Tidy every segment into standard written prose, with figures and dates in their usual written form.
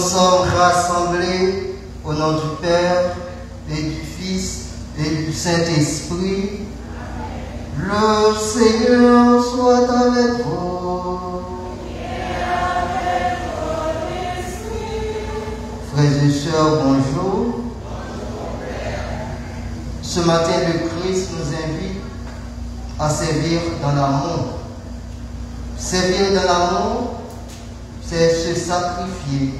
sommes rassemblés au nom du Père et du Fils et du Saint-Esprit. Le Seigneur soit avec vous. Frères et sœurs, bonjour. Ce matin, le Christ nous invite à servir dans l'amour. Servir dans l'amour, c'est se sacrifier.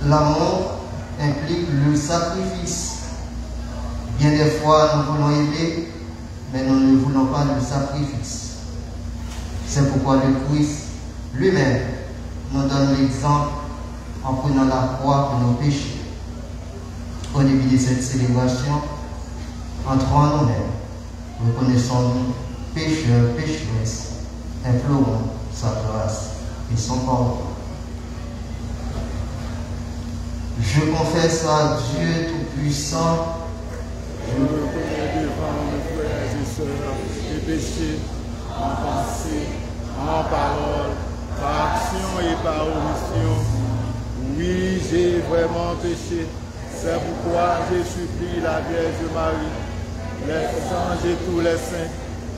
L'amour implique le sacrifice. Bien des fois, nous voulons aider, mais nous ne voulons pas le sacrifice. C'est pourquoi le Christ lui-même nous donne l'exemple en prenant la croix pour nos péchés. Au début de cette célébration, entrons en nous-mêmes, reconnaissons-nous pécheurs, pécheresses, implorons sa grâce et son pardon. Je confesse à Dieu Tout-Puissant. Je reconnais devant mes frères et sœurs les péchés en pensée, en parole, par action et par omission. Oui, j'ai vraiment péché. C'est pourquoi je supplie la Vierge Marie, les anges et tous les saints,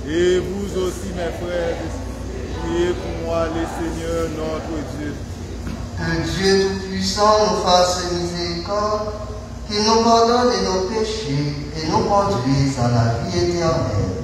et vous aussi mes frères, priez pour moi le Seigneur notre Dieu. Que Dieu Tout-Puissant nous fasse miséricorde, qu'il nous pardonne de nos péchés et nous conduise à la vie éternelle.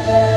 Yeah.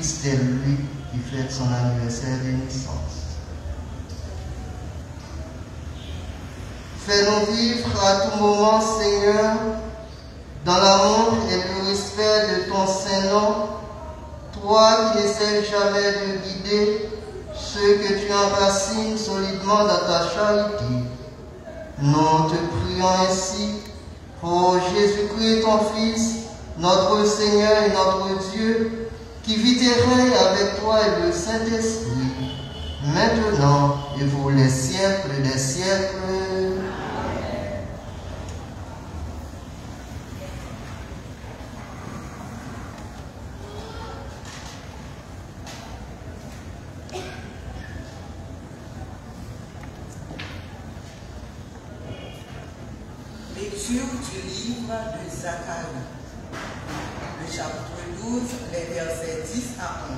puisque c'est lui qui fête son anniversaire de naissance. Fais-nous vivre à tout moment, Seigneur, dans l'amour et le respect de ton Saint-Nom, toi qui n'essaies jamais de guider ceux que tu enracines solidement dans ta charité. Nous te prions ainsi pour Jésus-Christ, ton Fils, notre Seigneur et notre Dieu, qui vit et règne avec toi et le Saint-Esprit, maintenant et pour les siècles des siècles. Lecture du livre de Zacharie, le chapitre 12, les versets 10 à 11.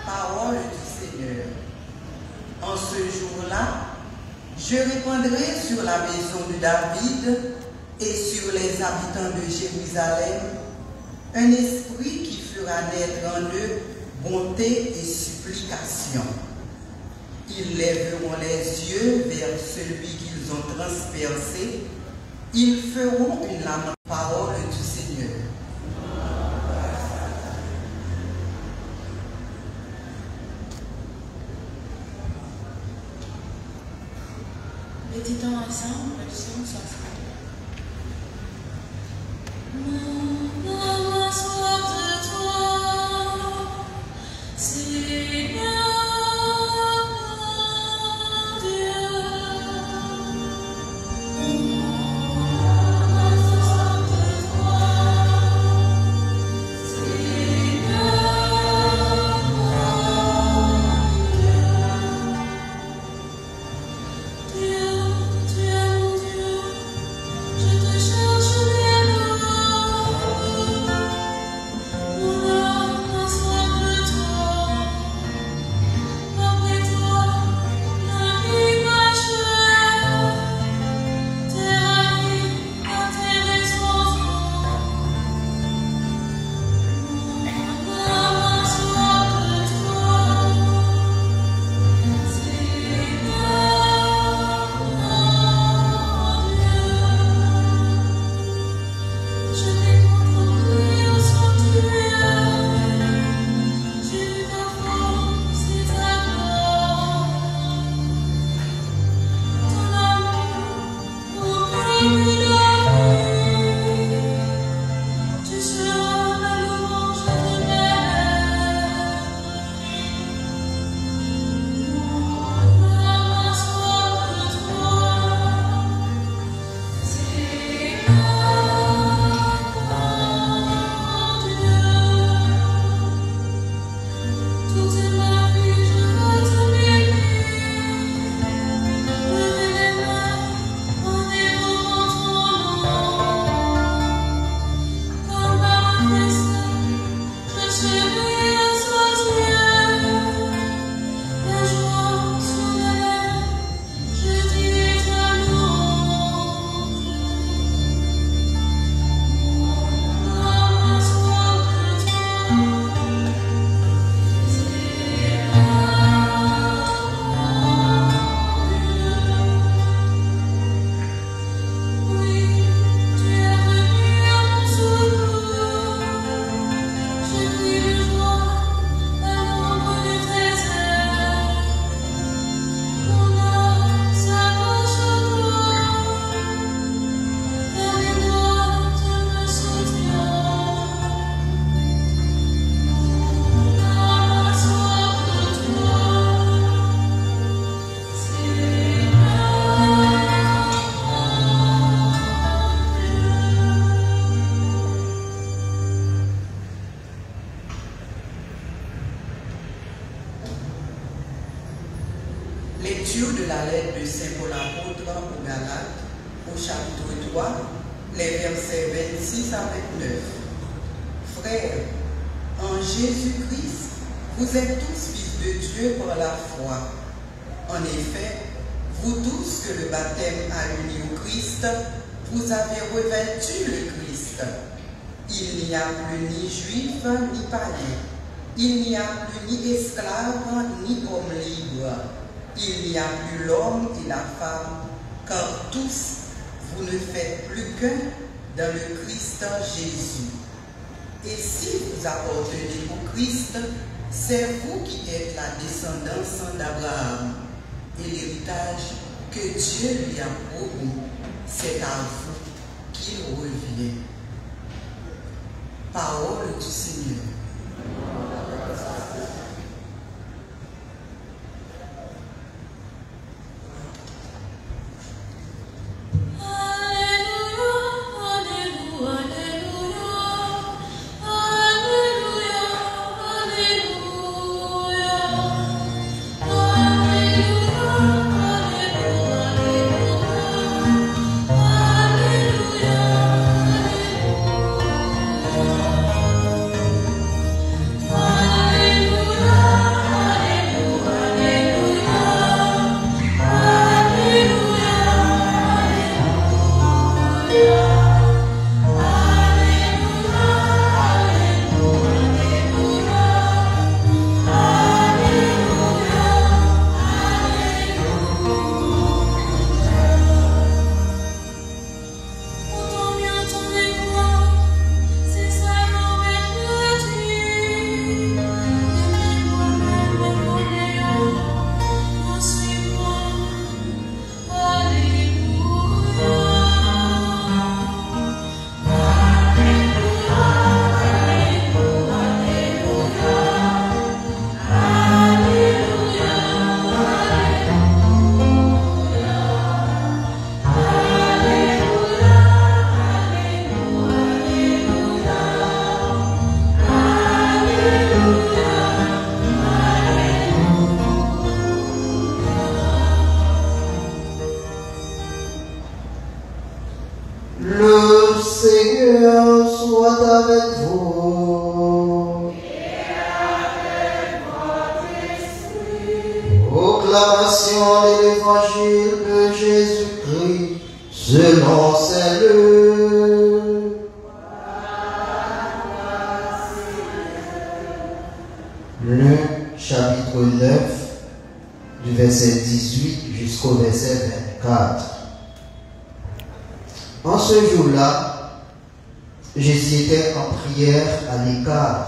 Parole du Seigneur. En ce jour-là, je répandrai sur la maison de David et sur les habitants de Jérusalem un esprit qui fera naître en eux bonté et supplication. Ils lèveront les yeux vers celui qu'ils ont transpercé. Ils feront une lame. Parole du Seigneur. Méditons ensemble le psaume 60. Mon âme a soif de toi, Seigneur. Lecture de la lettre de Saint Paul apôtre aux Galates, au chapitre 3, les versets 26 à 29. Frères, en Jésus-Christ, vous êtes tous fils de Dieu par la foi. En effet, vous tous que le baptême a uni au Christ, vous avez revêtu le Christ. Il n'y a plus ni juif ni païen. Il n'y a plus ni esclave ni homme libre. Il n'y a plus l'homme et la femme, car tous vous ne faites plus qu'un dans le Christ Jésus. Et si vous appartenez au Christ, c'est vous qui êtes la descendance d'Abraham. Et l'héritage que Dieu lui a promis, c'est à vous qu'il revient. Parole du Seigneur. Le Seigneur soit avec vous. Et avec votre esprit. Proclamation de l'évangile de Jésus-Christ selon saint Luc. Luc chapitre 9 du verset 18 jusqu'au verset 24. En ce jour-là, Jésus était en prière à l'écart.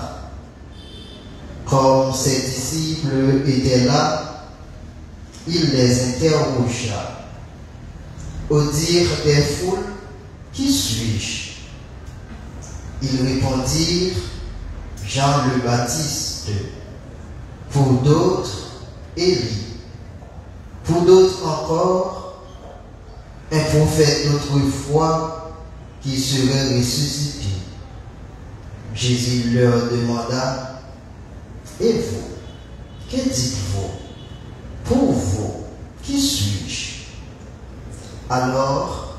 Comme ses disciples étaient là, il les interrogea. Au dire des foules, qui suis-je? Ils répondirent, Jean le Baptiste. Pour d'autres, Élie. Pour d'autres encore, un prophète d'autrefois qui serait ressuscité. Jésus leur demanda, et vous, que dites-vous? Pour vous, qui suis-je? Alors,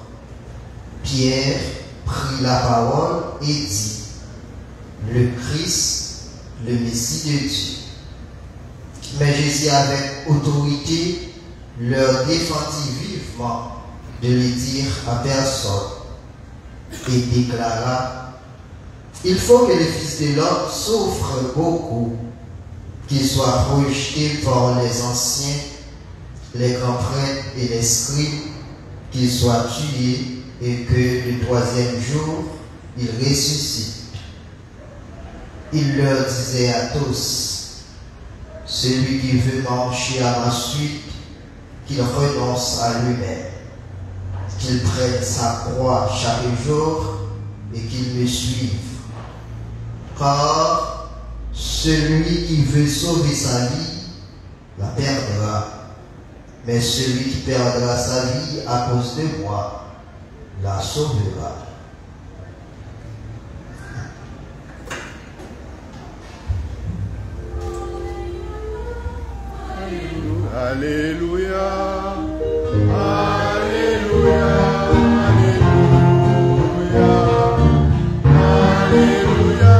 Pierre prit la parole et dit, le Christ, le Messie de Dieu. Mais Jésus, avec autorité, leur défendit vivement de le dire à personne et déclara, il faut que le Fils de l'homme souffre beaucoup, qu'il soit rejeté par les anciens, les grands prêtres et les scribes, qu'il soit tué et que le troisième jour il ressuscite. Il leur disait à tous, celui qui veut marcher à ma suite, qu'il renonce à lui-même, qu'il prenne sa croix chaque jour et qu'il me suive. Car celui qui veut sauver sa vie la perdra, mais celui qui perdra sa vie à cause de moi la sauvera. Alléluia, Alléluia, Alléluia, Alléluia,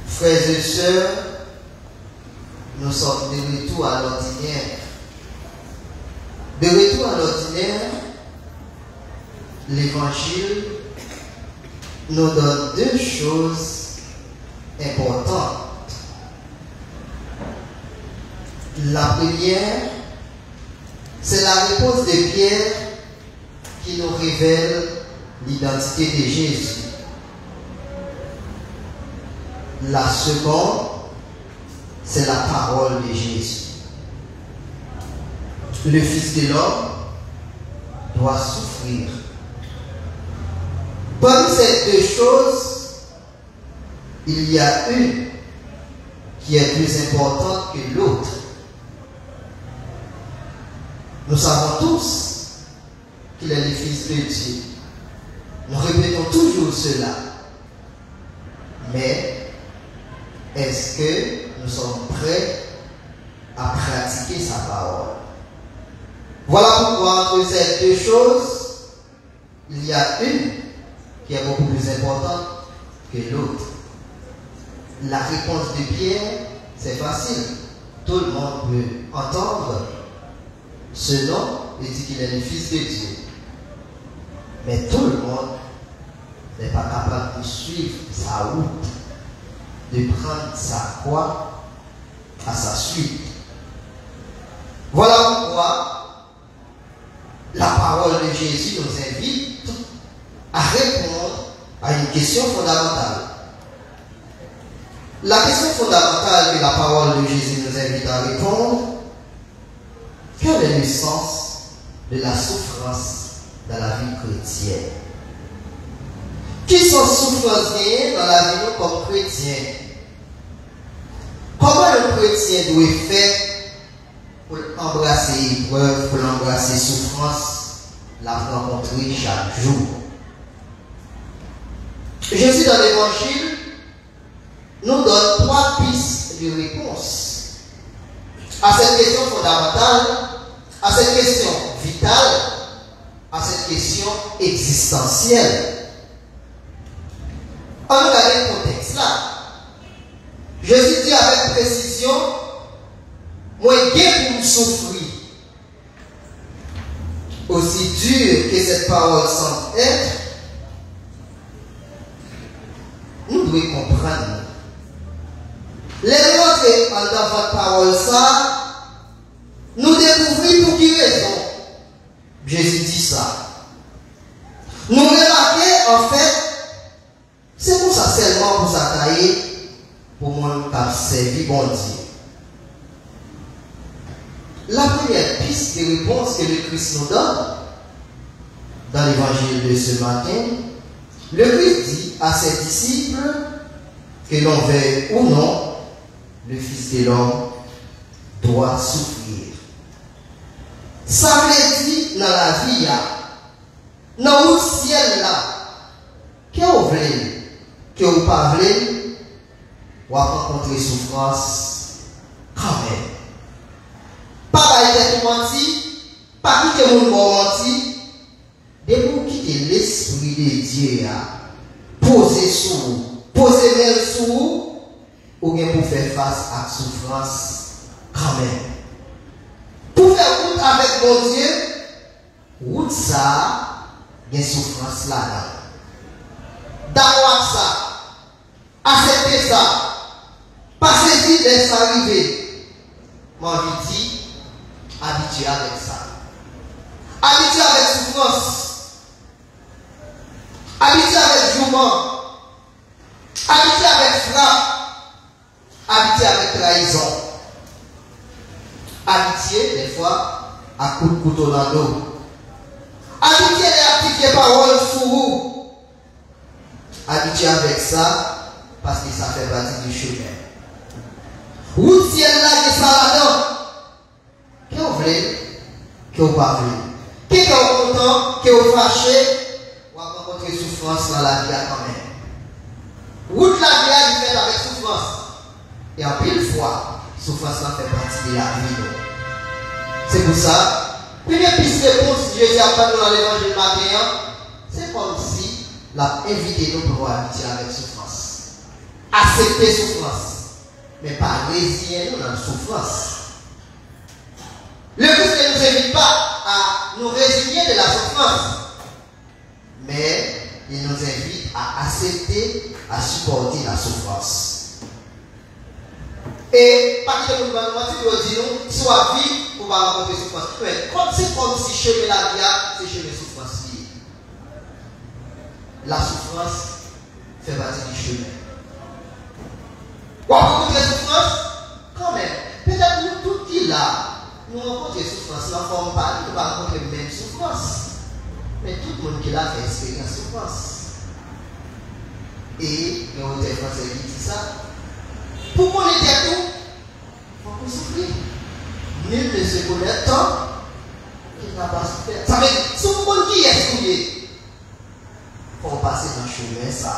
Frères et nous sommes de retour à l'ordinaire. De retour à l'ordinaire, l'Évangile nous donne deux choses importantes. La première, c'est la réponse de Pierre qui nous révèle l'identité de Jésus. La seconde, c'est la parole de Jésus. Le Fils de l'homme doit souffrir. Parmi ces deux choses, il y a une qui est plus importante que l'autre. Nous savons tous qu'il est le Fils de Dieu. Nous répétons toujours cela. Mais est-ce que nous sommes prêts à pratiquer sa parole? Voilà pourquoi entre ces deux choses, il y a une qui est beaucoup plus importante que l'autre. La réponse de Pierre, c'est facile. Tout le monde peut entendre ce nom et dit qu'il est le Fils de Dieu. Mais tout le monde n'est pas capable de suivre sa route, de prendre sa croix à sa suite. Voilà pourquoi la parole de Jésus nous invite à répondre à une question fondamentale. La question fondamentale que la parole de Jésus nous invite à répondre: quel est le sens de la souffrance dans la vie chrétienne? Qui sont souffrances dans la vie comme chrétien? Comment le chrétien doit faire pour embrasser l'épreuve, pour embrasser souffrance, la rencontrer chaque jour? Jésus dans l'Évangile nous donne trois pistes de réponse à cette question fondamentale, à cette question vitale, à cette question existentielle. On regarde le contexte là. Jésus dit avec précision: moi, j'ai pour souffrir. Aussi dur que cette parole semble être, nous devons comprendre. Les mots dans votre parole, ça, nous découvrons pour qui raison Jésus dit ça. Nous remarquons, en fait, c'est pour ça seulement pour ça tailler, pour moi, qui a servi bon Dieu. La première piste de réponse que le Christ nous donne dans l'évangile de ce matin, le Christ dit à ses disciples que l'on veuille ou non, le Fils de l'homme doit souffrir. Ça veut dire dans la vie, dans le ciel là, que vous voulez, que vous parlez, ou à rencontrer souffrance quand même. Pas d'être menti, pas quitter mon bon menti, de vous quitter l'esprit de Dieu, poser sous, poser même sous, ou bien pour faire face à la souffrance quand même. Pour faire route avec mon Dieu, route ça, il y a souffrance là-dedans. D'avoir ça, accepter ça, passer vite laisse arriver. Moi je dis, habitué avec ça. Habitué avec souffrance. Habitué avec jugement. Habitué avec frappe. Habitué avec trahison. Habitué des fois à coup de couteau dans l'eau. Habitué à appliquer parole sur vous. Habitué avec ça parce que ça fait partie du chemin. Route ciel là qui ça là-dedans. Que vous voulez, que vous pas voulez. Que vous content, que vous fâché, ou à rencontrer souffrance dans la vie quand même. Route la vie est faite avec souffrance. Et en pile fois, souffrance là fait partie de la vie. C'est pour ça, première piste de réponse, Jésus a parlé dans l'évangile matin, c'est comme si l'a invité nous pour habituer avec souffrance. Accepter souffrance. mais pas résigner nous dans la souffrance. Le Christ ne nous invite pas à nous résigner de la souffrance, mais il nous invite à accepter, à supporter la souffrance. Et parce que nous disons, soit vivre pour pas rencontrer souffrance. C'est comme si chemin la vie, c'est chemin souffrance. La souffrance fait partie du chemin. Pour rencontrer souffrance, quand même, peut-être nous tous qui là, nous rencontrons souffrance, nous ne formons pas, nous ne rencontrons pas même souffrance. Mais tout le monde qui l'a fait expérience souffrance. Et le français dit ça. Pour qu'on ait tout, il faut qu'on souffre. Nul ne se connaît tant qu'il n'a pas souffert. Ça veut dire, si vous monde qui est souillé, il faut passer dans le chemin ça.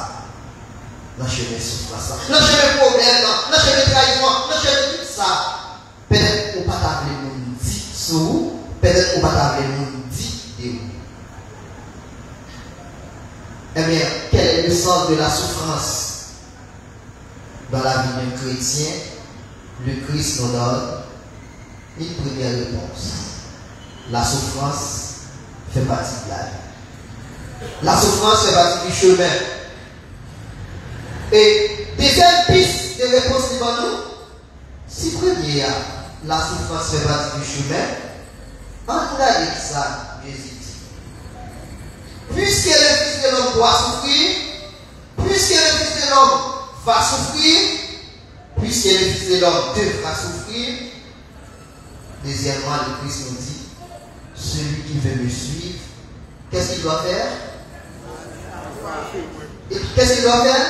Dans le chemin souffrance, dans le chemin problème, dans le chemin trahison, dans le chemin tout ça. Peut-être qu'on ne peut pas appeler mon dit sous, peut-être qu'on ne peut pas appeler mon dit de vous. Eh bien, quel est le sens de la souffrance dans la vie d'un chrétien? Le Christ nous donne une première réponse. La souffrance fait partie de la vie. La souffrance fait partie du chemin. Et deuxième piste de réponse devant nous, si première, la souffrance fait partie du chemin, en regardant ça, Jésus dit, puisque le Fils de l'homme doit souffrir, puisque le Fils de l'homme va souffrir, puisque le Fils de l'homme devra souffrir, deuxièmement, le Christ nous dit, celui qui veut me suivre, qu'est-ce qu'il doit faire? Qu'est-ce qu'il doit faire?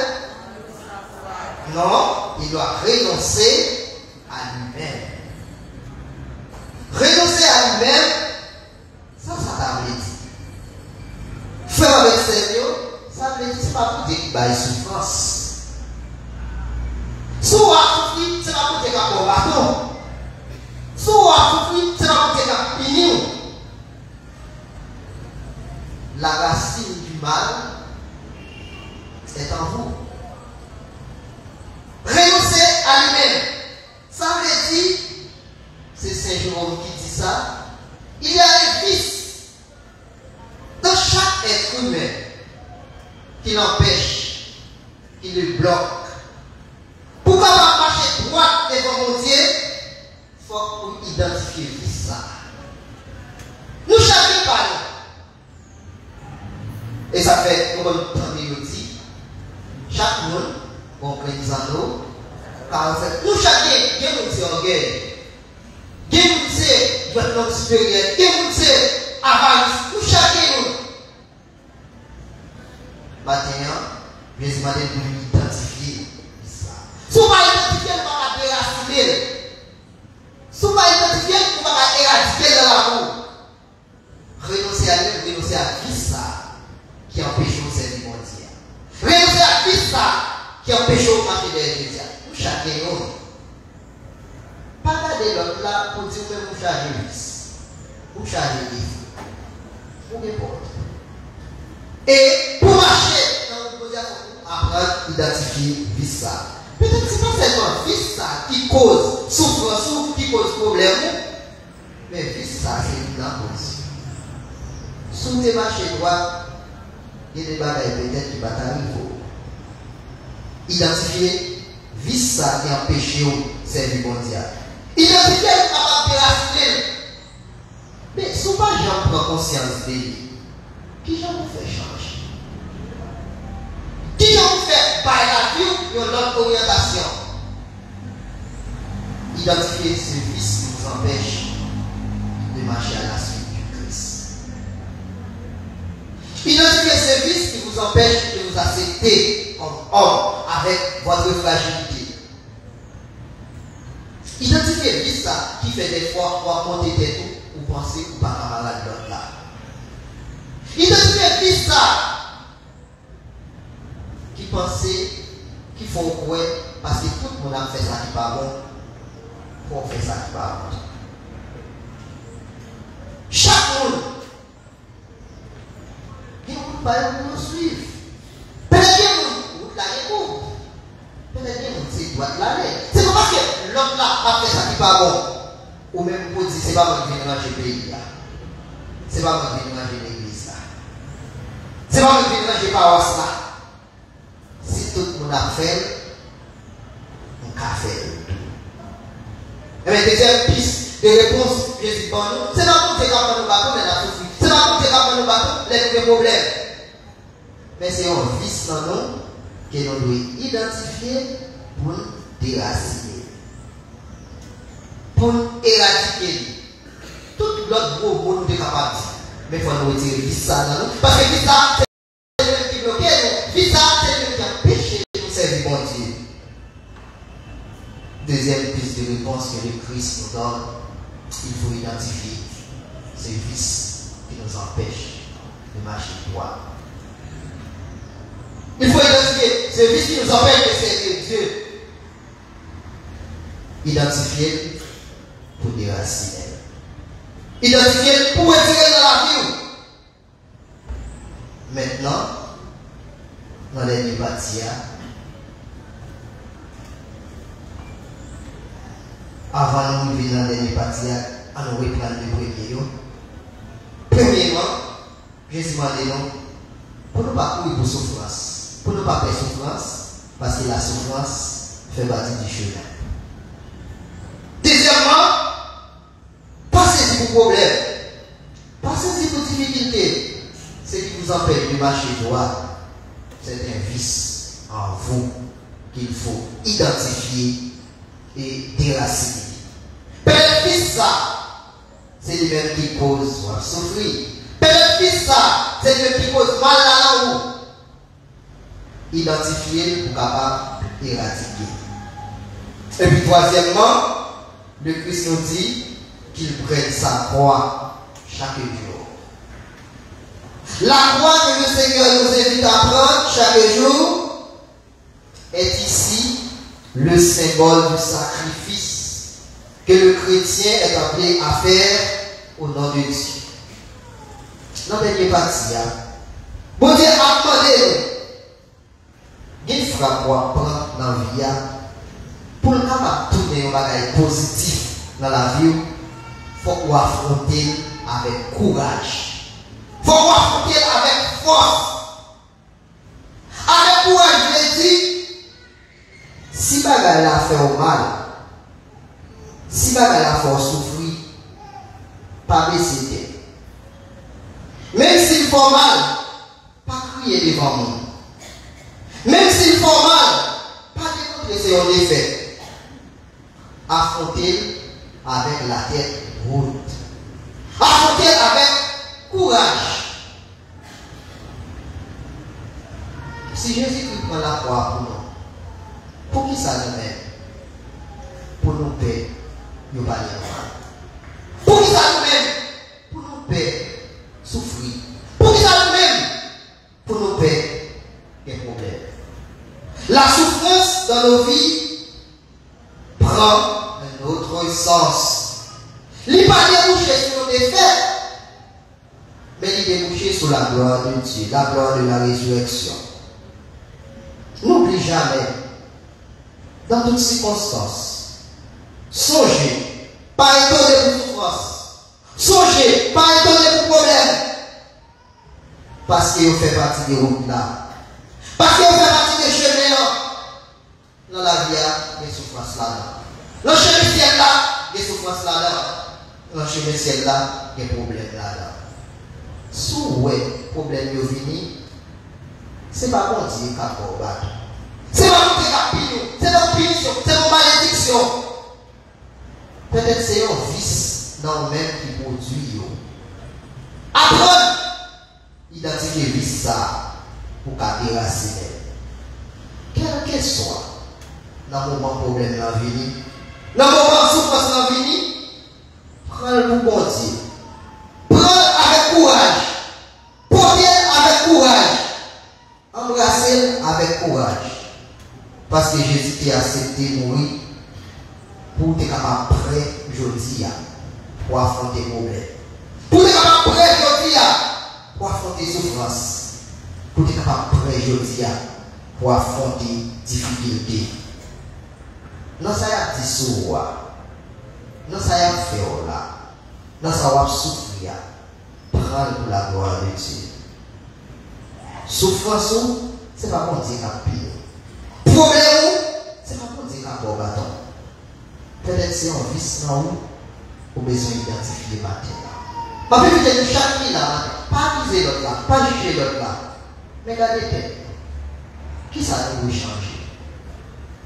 Non, il doit renoncer à lui-même. Renoncer à lui-même, ça t'a dit. Faire avec Seigneur, ça veut dire c'est pas pour dire qu'il y a une souffrance. Si on a souffert, c'est pas pour dire qu'il y a un bâton. Si on a souffert, c'est pas pour dire qu'il y a un pignon. La racine du mal est en vous. Renoncer à lui-même. Ça veut dire, c'est Saint Jérôme qui dit ça, il y a un vice dans chaque être humain qui l'empêche, qui le bloque. Pour pouvoir marcher droit devant mon Dieu, il faut qu'on identifie ça. Nous chacun pas nous. Et ça fait, comme on dit, chaque monde, on prend des anneaux, car en fait, nous chacun, il y a un petit orgueil. Il y a un petit notre supérieur, il y a un petit avance, nous chacun nous. Maintenant, Jésus m'a dit de nous identifier ça. Si on va identifier, on va déraciner. Si on va identifier, on va éradiquer de l'amour. Renoncer à lui, renoncer à qui ça qui empêche de servir mon Dieu. Renoncer à qui ça qui empêche de marcher derrière Dieu. Nous chacun nous. Pas garder l'autre là pour dire que vous chargez le vous chargez le livre. Vous n'importe. Et pour marcher dans le projet, apprendre à identifier ça. Peut-être que ce n'est pas seulement ça qui cause souffrance ou qui cause problème, mais ça c'est une cause. Si vous marchez droit, il y a des bagages peut-être qui battent identifier ça qui empêche de servir mondial. Identifier le capable de raciner. Mais si vous ne prend pas conscience de lui, qui j'en vous fait changer? Qui j'en vous fait par la vie ou notre orientation? Identifier ce vice qui vous empêche de marcher à la suite du Christ. Identifier ce vice qui vous empêche de vous accepter comme homme avec votre fragilité. Identifier le vice qui fait des fois pour raconter des tout ou penser ou pas camarade de l'autre là. Identifier ça qui pensait qu'il faut croire parce que tout le monde a fait ça qui n'est pas bon. Il faut faire ça qui n'est pas bon. Chaque monde, il ne peut pas nous suivre. Peut-être que nous la écoute. Peut-être que nous c'est droite l'année. C'est pas parce que l'autre là a fait ça qui n'est pas bon. Ou même pour dire, c'est pas moi qui viens manger le pays là. C'est pas moi qui viens manger l'église là. C'est pas moi qui viens manger paroisse là. Si tout le monde a fait, on a fait. Et bien, deuxième piste de réponse, Jésus pour nous, c'est pas pour que nous battons, mais la souffrance. C'est pas pour que nous battons, les problèmes. Mais c'est un vice dans nous que nous devons identifier pour nous déraciner. Pour nous éradiquer. Tout l'autre gros mot nous est capable. Mais il faut nous retirer le vice dans nous. Parce que le vice, c'est le qui bloque nous. Le vice, c'est le qui empêche de nous servir bon Dieu. Deuxième piste de réponse que le Christ nous donne, il faut identifier ces vices qui nous empêchent de marcher droit. Il faut identifier ces vices qui nous empêchent de servir Dieu. Identifier pour déraciner. Identifier pour retirer dans la vie. Maintenant, dans les débattis, avant de nous venir dans les débattis, à nous reprendre le premier. Premièrement, Jésus m'a dit non, pour ne pas courir pour souffrance, pour ne pas faire souffrance, parce que la souffrance fait partie du chemin. Deuxièmement, passez pour problème, passez pour difficulté, ce qui vous empêche de marcher droit, c'est un vice en vous qu'il faut identifier et déraciner. Peut-être ça, c'est lui-même qui cause souffrir. Peut-être ça, c'est lui qui cause mal à la roue. Identifier pour capable éradiquer. Et puis troisièmement, le Christ nous dit qu'il prenne sa croix chaque jour. La croix que le Seigneur nous invite à prendre chaque jour est ici le symbole du sacrifice que le chrétien est appelé à faire au nom de Dieu. Dans les derniers parties, bon Dieu a demandé, il fera quoi prendre dans la vie pour le capable tourner un bagage positif dans la vie. Il faut qu'on affronter avec courage. Il faut qu'on affronter avec force. Avec courage, je dis, si bagage la fait au mal, si bagage la fait souffrir, pas baisser tête. Même s'il faut mal, pas crier devant moi. Même s'il faut mal, pas démontrer c'est un effet. Affronter avec la tête haute. Affronter avec courage. Si Jésus-Christ prend la croix pour nous, pour qui ça nous met? Pour nous paix, nous pas les pour qui ça nous met? Pour nous paix, souffrir. Pour qui ça nous met? Pour nous paix, des problèmes. La souffrance dans nos vies prend un autre sens. Il n'est pas débouché sur nos défaites, mais il est débouché sur la gloire de Dieu, la gloire de la résurrection. N'oublie jamais, dans toutes circonstances, songez, pas étonner pour souffrance, songez, pas étonner pour problème, parce qu'il fait partie des routes là, parce qu'il fait partie des chemins là. Dans la vie, il y a des souffrances là. Dans le chemin ciel là, il y a des souffrances là. Dans le chemin ciel là, il y a des problèmes là. Sous ouais, problème de vini, c'est pas bon Dieu qui a combattu. C'est pas bon Dieu qui a pillé. C'est une punition, c'est une malédiction. Peut-être c'est un vice dans le même qui produit. Apprendre, identifier le vice ça pour qu'à déraciner. Quel que soit, dans le moment problème dans la vie, dans le moment souffrance dans la vie, prends le bon Dieu. Prends avec courage. Portez avec courage. Embrassez avec courage. Parce que Jésus a accepté mourir pour être capable prêt aujourd'hui pour affronter les problèmes. Pour être capable prêt aujourd'hui pour affronter les souffrances. Pour être capable prêt aujourd'hui pour affronter les difficultés. non ça y a dit sur non ça y a fait là, non ça va souffrir, prendre pour la gloire de Dieu. Souffrance, c'est pas pour dire qu'à pire. Problème, c'est pas pour dire qu'à bon bâton. Peut-être c'est un vice dans où vous avez besoin d'identifier matin. Pas plus de chaque vie là, pas viser l'autre là, pas juger l'autre là. Mais regardez, qui ça nous changer?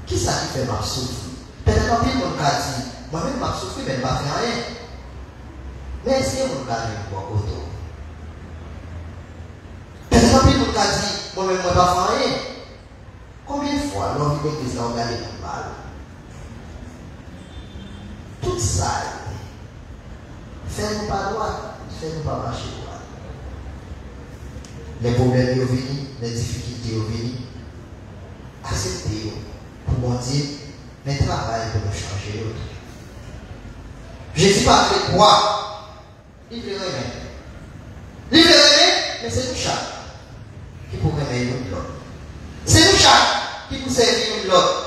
Qui ça qui fait ma souffrir? Peut-être pas plus mon cas dit, moi-même ma souffrir, mais je ne vais pas faire rien. Mais essayez mon cas de voir autour. Peut-être pas plus mon cas dit, moi-même je ne vais pas faire rien. Combien de fois l'on vit l'église là, on a les mal? Tout ça, fais-nous pas droit, fais-nous pas marcher droit. Les problèmes sont venus, les difficultés sont venues. Acceptez-vous pour bon Dieu, mais travaillez pour nous changer l'autre. Je ne dis pas avec quoi. Livrez-le. Livrez-le, mais c'est nous chaque qui pour remettre l'autre. C'est nous chaque qui pour servir l'autre.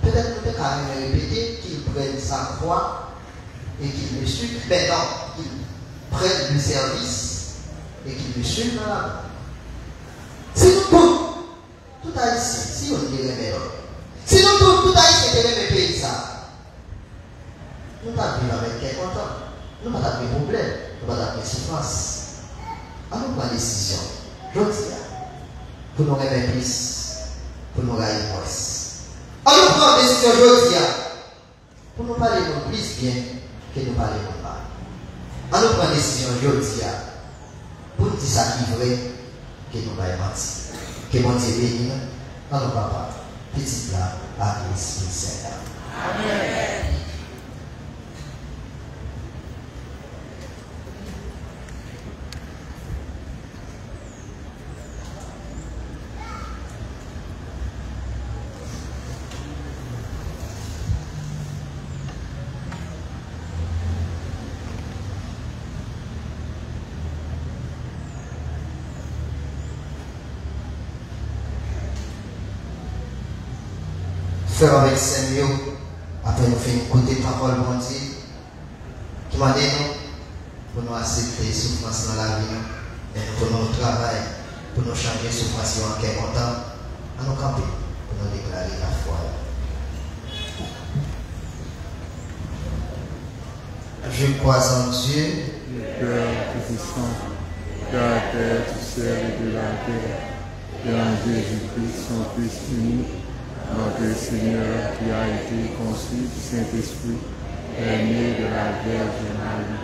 Peut-être que nous devons répéter qu'il prenne sa croix et qu'il me suive. Maintenant, qu'il prenne le service et qu'il me suive dans la main. Si nous tout haïtien, si on dirait mais l'autre. Si nous tout haïtien qui aime le pays ça, nous t'avons avec quel content. Nous n'avons pas de problème, nous n'avons pas de souffrance. Alors nous prenons une décision. Je dis, pour nous remettre plus, pour nous gagner moins. Alors nous prenons une décision, je dis, pour nous parler de plus bien que nous parler de mal. Alors nous prenons une décision, je dis, pour nous dire ça qui est vrai, que nous allons mentir. Que mon Dieu bénisse, dans nos papas, petit plat, à l'Esprit Saint. Amen. Faire avec Seigneur, après nous faire écouter parole bon Dieu, qui m'a dit nous, pour nous accepter les souffrances dans la vie, et nous pour nous travail, pour nous changer les souffrances en quelque temps, à nous camper, pour nous déclarer la foi. Je crois en Dieu, le Père Tout-Puissant, Créateur du ciel et de la terre, et en Jésus-Christ, son Fils unique, notre Seigneur qui a été conçu du Saint-Esprit, est né de la Vierge Marie,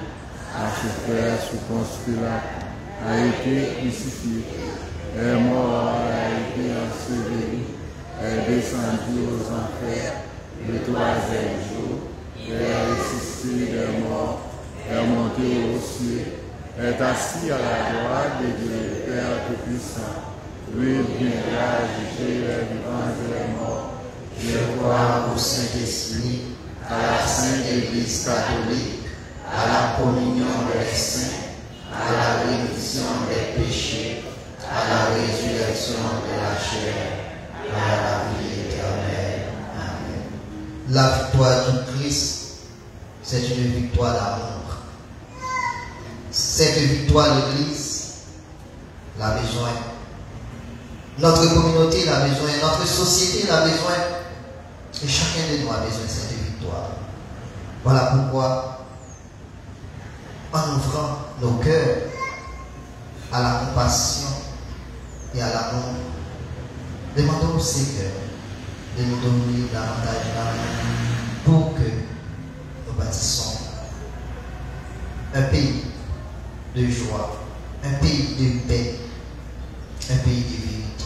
a souffert sous Ponce Pilate, a été crucifié, est mort, a été enseveli, est descendu aux enfers, le troisième jour, est ressuscité des morts, est monté aux cieux, est assis à la droite de Dieu, Père Tout-Puissant. Lui viendra juger les vivants et les morts. Je crois au Saint-Esprit, à la Sainte Église catholique, à la communion des saints, à la rémission des péchés, à la résurrection de la chair, à la vie éternelle. Amen. la victoire du Christ, c'est une victoire d'amour. Cette victoire de l'Église l'a besoin. Notre communauté l'a besoin, notre société l'a besoin, et chacun de nous a besoin de cette victoire. Voilà pourquoi, en ouvrant nos cœurs à la compassion et à l'amour, demandons au Seigneur de nous donner davantage d'amour pour que nous bâtissons un pays de joie, un pays de paix, un pays de vérité.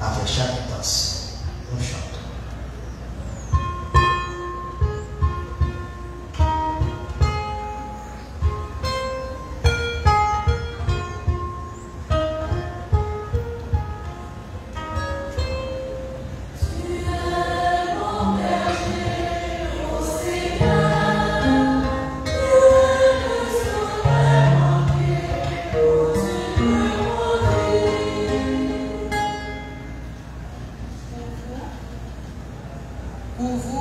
Après chaque intention, nous chantons. Tu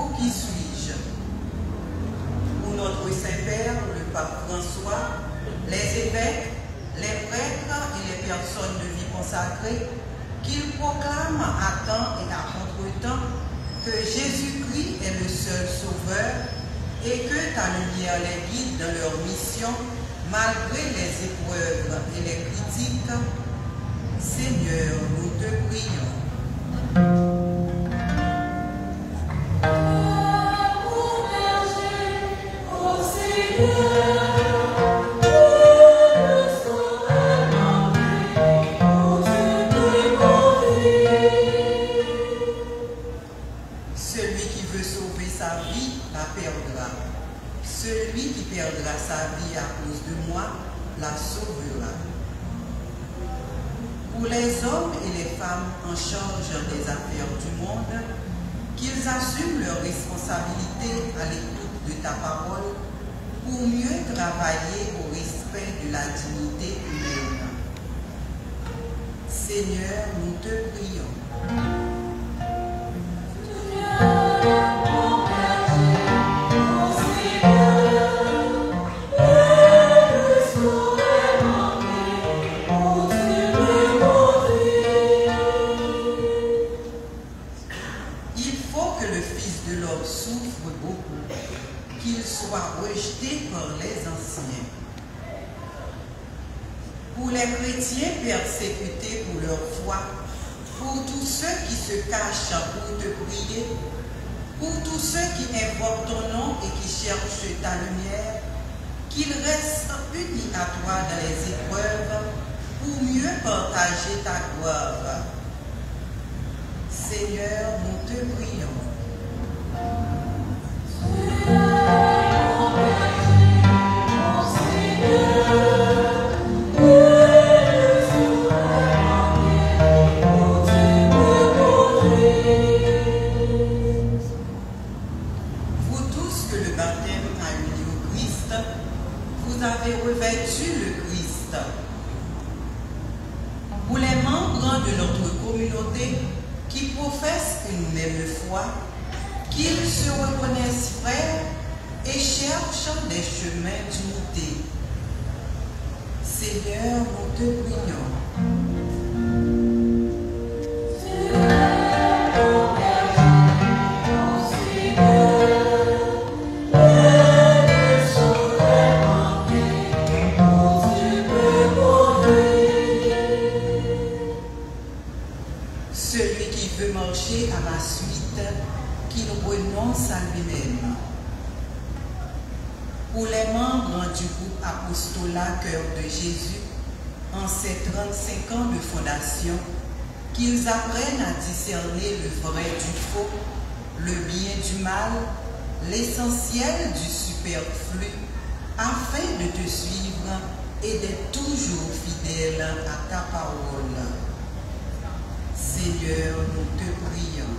vous, qui suis-je? Pour notre Saint-Père, le pape François, les évêques, les prêtres et les personnes de vie consacrée, qu'ils proclament à temps et à contre-temps que Jésus-Christ est le seul sauveur et que ta lumière les guide dans leur mission malgré les épreuves et les critiques. Seigneur, nous te prions. Celui qui perdra sa vie à cause de moi la sauvera. Pour les hommes et les femmes en charge des affaires du monde, qu'ils assument leurs responsabilités à l'écoute de ta parole pour mieux travailler au respect de la dignité humaine. Seigneur, nous te prions. Rejetés par les anciens. Pour les chrétiens persécutés pour leur foi, pour tous ceux qui se cachent pour te prier, pour tous ceux qui invoquent ton nom et qui cherchent ta lumière, qu'ils restent unis à toi dans les épreuves pour mieux partager ta gloire. Seigneur, nous te prions. Revêtu le Christ. Pour les membres de notre communauté qui professent une même foi, qu'ils se reconnaissent frères et cherchent des chemins d'unité. Seigneur, nous te prions. À ma suite, qui nous renonce à lui-même. Pour les membres du groupe Apostolat Cœur de Jésus, en ces 35 ans de fondation, qu'ils apprennent à discerner le vrai du faux, le bien du mal, l'essentiel du superflu, afin de te suivre et d'être toujours fidèle à ta parole. Seigneur, nous te prions.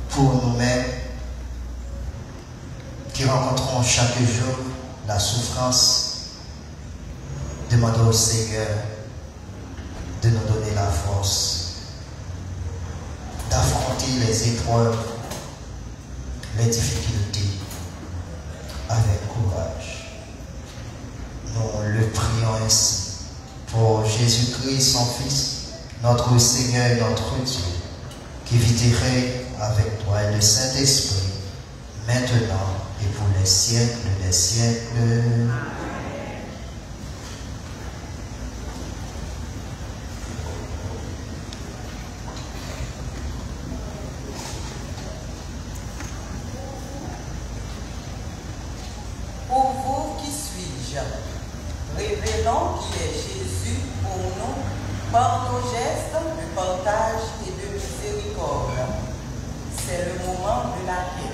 Pour nous-mêmes, qui rencontrons chaque jour la souffrance, demandons au Seigneur de nous donner la force d'affronter les épreuves, les difficultés avec courage. Nous le prions ainsi pour Jésus-Christ, son Fils, notre Seigneur et notre Dieu, qui vit et règne avec toi et le Saint-Esprit, maintenant et pour les siècles des siècles. Révélons qui est Jésus pour nous par nos gestes de partage et de miséricorde. C'est le moment de la quête.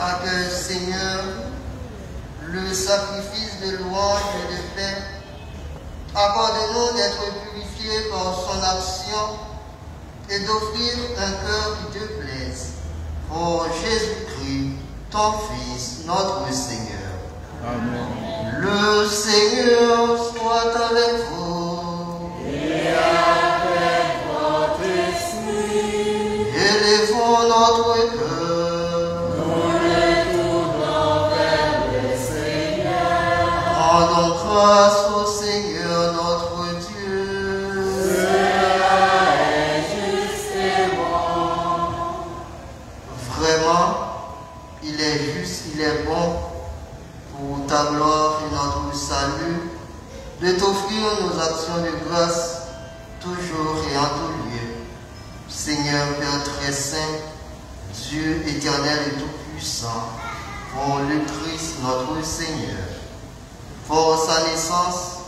Accueille, Seigneur, le sacrifice de louange et de paix. Accorde-nous d'être purifiés par son action et d'offrir un cœur qui te plaise. Pour Jésus-Christ, ton Fils, notre Seigneur. Amen. Le Seigneur soit avec vous. Et avec votre esprit. Élevons notre cœur. Rendons grâce au Seigneur notre Dieu. Cela est juste et bon. Vraiment, il est juste, il est bon pour ta gloire et notre salut de t'offrir nos actions de grâce toujours et en tout lieu. Seigneur Père très saint, Dieu éternel et tout-puissant, pour le Christ notre Seigneur. Pour sa naissance,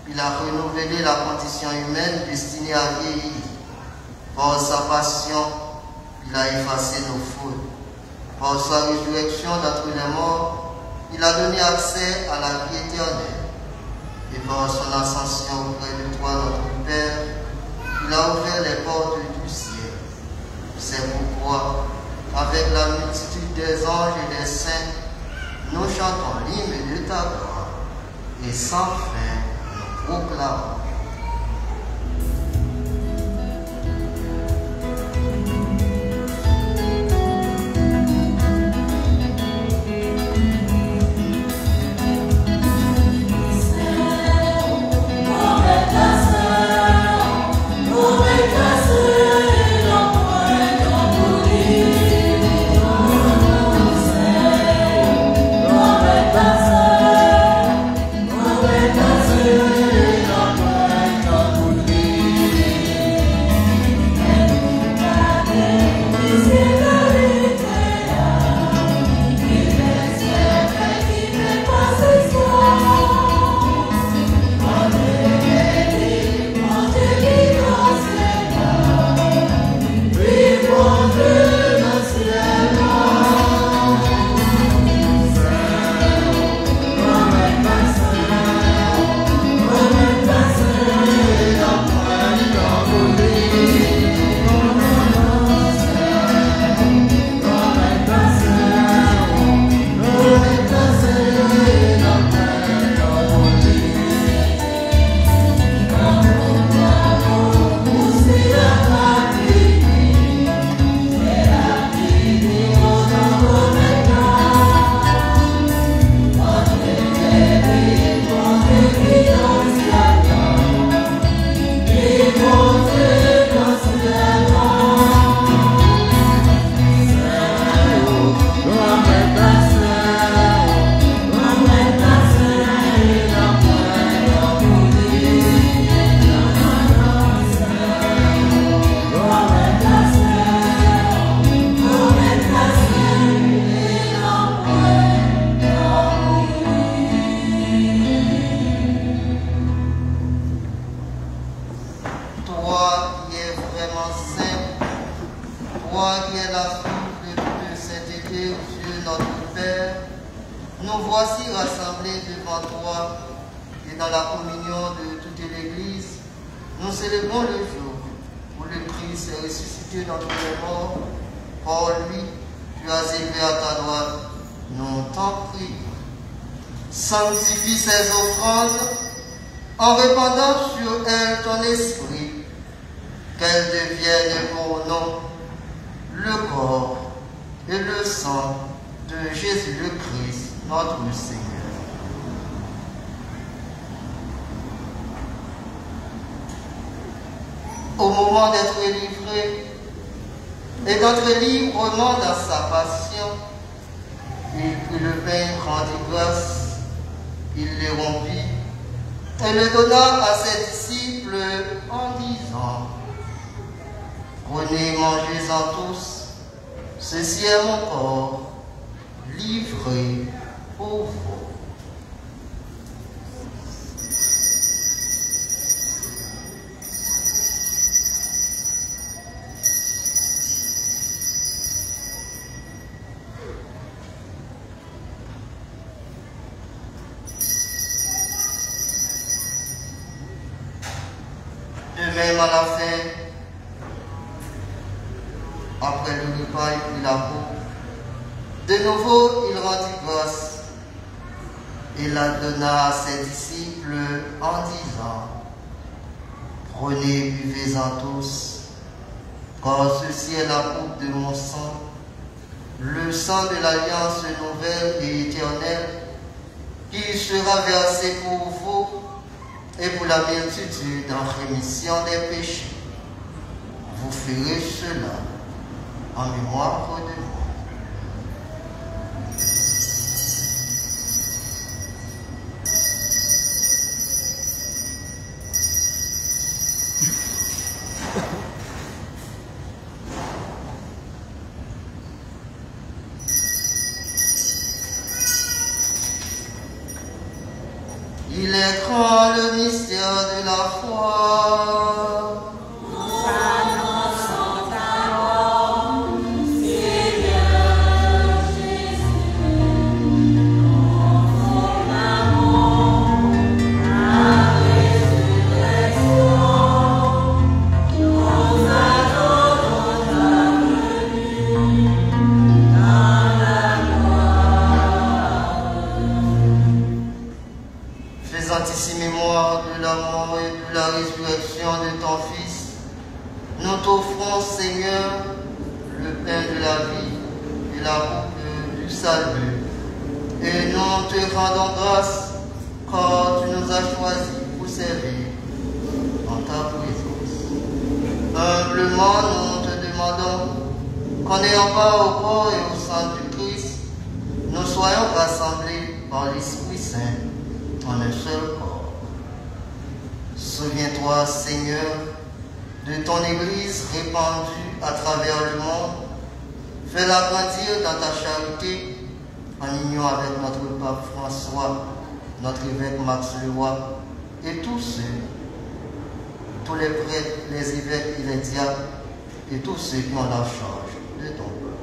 il a renouvelé la condition humaine destinée à vieillir. Par sa passion, il a effacé nos fautes. Par sa résurrection d'entre les morts, il a donné accès à la vie éternelle. Et par son ascension auprès de toi, notre Père, il a ouvert les portes du ciel. C'est pourquoi, avec la multitude des anges et des saints, nous chantons l'hymne de ta gloire. Et sans fin, nous proclamons. Come toi qui es la source de sainteté, Dieu notre Père, nous voici rassemblés devant toi et dans la communion de toute l'Église, nous célébrons le jour où le Christ est ressuscité d'entre les morts. Par lui, tu as élevé à ta droite, nous t'en prions. Sanctifie ces offrandes en répandant sur elles ton esprit, qu'elles deviennent pour nous le corps et le sang de Jésus le Christ, notre Seigneur. Au moment d'être livré et d'entrer librement dans sa passion, il prit le pain, rendit grâce, il les rompit et le donna à ses disciples en disant: prenez, mangez-en tous, ceci est mon corps, livré pour vous. De même à la fin, après le repas, il prit la coupe. De nouveau, il rendit grâce et la donna à ses disciples en disant: prenez, buvez-en tous, car ceci est la coupe de mon sang, le sang de l'alliance nouvelle et éternelle, qui sera versé pour vous et pour la multitude en rémission des péchés. Vous ferez cela en mémoire de moi. Il est grand le mystère de la foi. Nous annonçons ta mort, Seigneur Jésus. Nous proclamons ta résurrection. Nous attendons ta venue dans la gloire. Faisant ici mémoire de la mort et de la résurrection de ton Fils, nous t'offrons, Seigneur, le pain de la vie et la coupe du salut. Et nous te rendons grâce, car tu nous as choisis pour servir en ta présence. Humblement, nous te demandons qu'en ayant part au corps et au sang du Christ, nous soyons rassemblés par l'Esprit Saint en un seul corps. Souviens-toi, Seigneur, de ton Église répandue à travers le monde. Fais-la grandir dans ta charité, en union avec notre pape François, notre évêque Max Leroy, et tous les prêtres, les évêques et les diacres, et tous ceux qui ont la charge de ton peuple.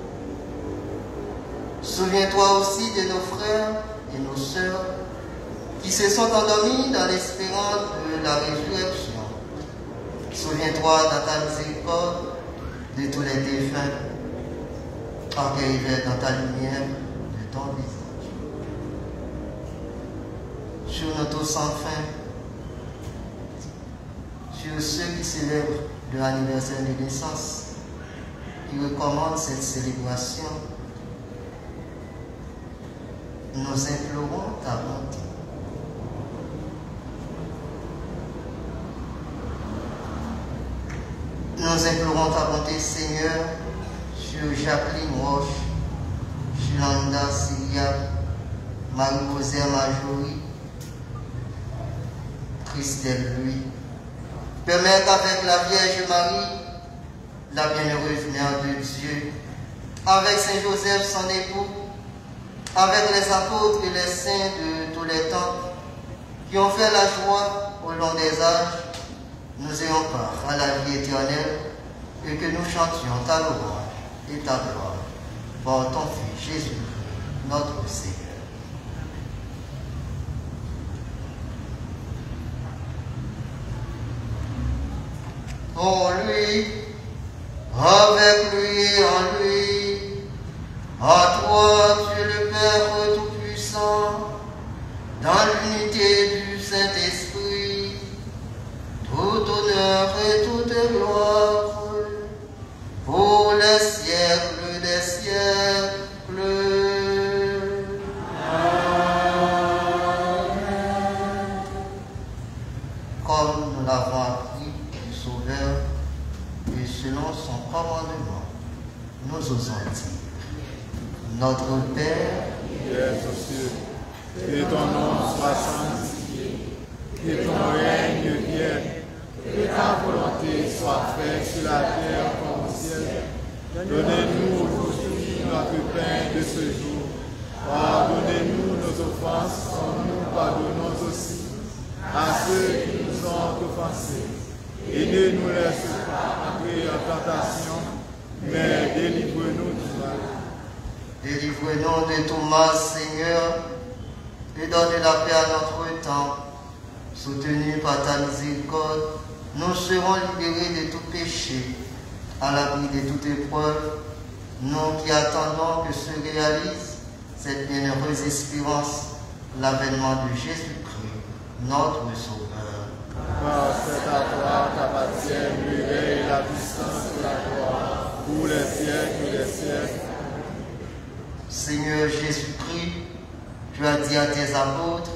Souviens-toi aussi de nos frères et nos sœurs qui se sont endormis dans l'espérance de la résurrection. Souviens-toi dans ta miséricorde de tous les défunts, accueille-les dans ta lumière de ton visage. Sur nous tous enfin, sur ceux qui célèbrent leur anniversaire de naissance, qui recommandent cette célébration, nous implorons ta bonté. Nous implorons ta bonté, Seigneur, sur Jacqueline Roche, Julanda Syria, Marie-Josée Majorie, Christelle Louis. Permets qu'avec la Vierge Marie, la bienheureuse Mère de Dieu, avec Saint Joseph, son époux, avec les apôtres et les saints de tous les temps, qui ont fait la joie au long des âges, nous ayons part à la vie éternelle et que nous chantions ta louange et ta gloire par ton Fils Jésus, notre Seigneur. En lui, avec lui et en lui, à toi, Dieu le Père Tout-Puissant, dans l'unité du Saint-Esprit, tout honneur et toute gloire, pour les siècles des siècles. Amen. Comme nous l'avons appris du Sauveur, et selon son commandement, nous osons dire: Notre Père, qui es aux cieux, que ton nom soit sanctifié, que ton règne vienne, que ta volonté soit faite sur la terre comme au ciel. Donnez-nous aujourd'hui notre pain de ce jour. Pardonnez-nous nos offenses, comme nous pardonnons aussi à ceux qui nous ont offensés. Et ne nous laisse pas entrer en tentation, mais délivre-nous du mal. Délivrez-nous de tout mal, Seigneur, et donne la paix à notre temps. Soutenus par ta miséricorde, nous serons libérés de tout péché, à l'abri de toute épreuve, nous qui attendons que se réalise cette bienheureuse espérance, l'avènement de Jésus-Christ, notre Sauveur. Car c'est à toi qu'appartiennent le règne et la puissance et la gloire, pour les siècles des siècles. Seigneur Jésus-Christ, tu as dit à tes apôtres: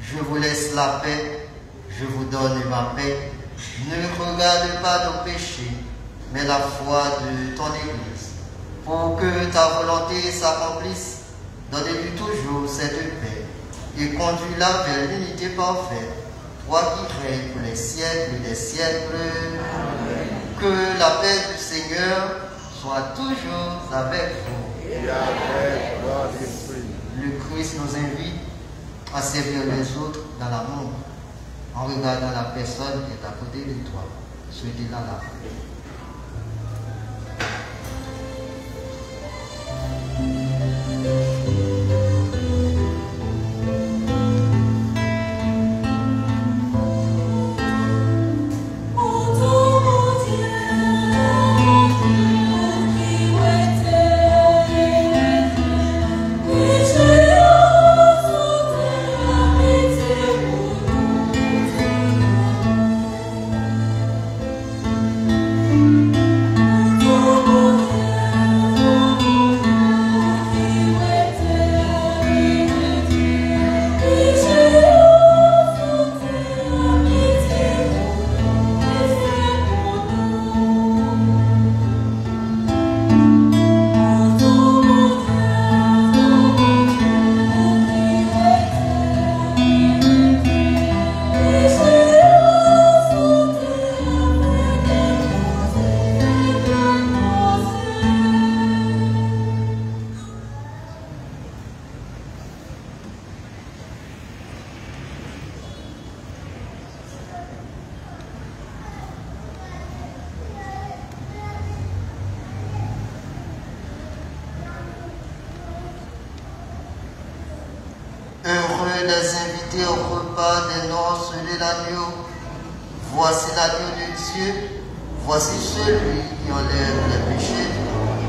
je vous laisse la paix, je vous donne ma paix. Ne regarde pas nos péchés, mais la foi de ton Église. Pour que ta volonté s'accomplisse, donne-lui toujours cette paix et conduis-la vers l'unité parfaite, toi qui règnes pour les siècles des siècles. Amen. Que la paix du Seigneur soit toujours avec vous. Et avec votre esprit. Le Christ nous invite à servir les autres dans l'amour, en regardant la personne qui est à côté de toi. Souhaitez-la la paix. Heureux les invités au repas des noces de l'agneau. Voici l'agneau de Dieu, voici celui qui enlève les péchés du monde.